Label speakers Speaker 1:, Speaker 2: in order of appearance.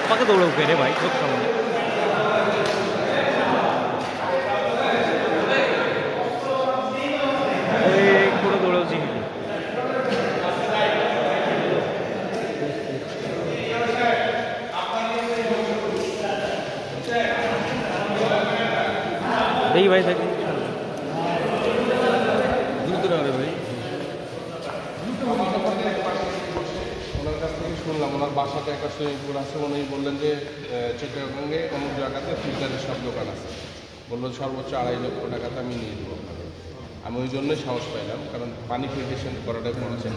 Speaker 1: পাকে দৌড়ে উঠে রে ভাই চোখ সামনে করে দৌড়েছি দেখি ভাই দেখি ভাই
Speaker 2: ওনার কাছ থেকে শুনলাম ওনার বাসাতে একটা সুইমিং পুল আছে। উনি বললেন যে চিটাগাঙ্গে অমুক জায়গাতে ফিল্টারের সব দোকান আছে, বললো সর্বোচ্চ 2.5 লক্ষ টাকাতে আমি নিয়ে দেবো আপনাকে। আমি ওই জন্যই সাহস পাইলাম, কারণ পানি ফিল্ট্রেশন করাটাই মনে হচ্ছে।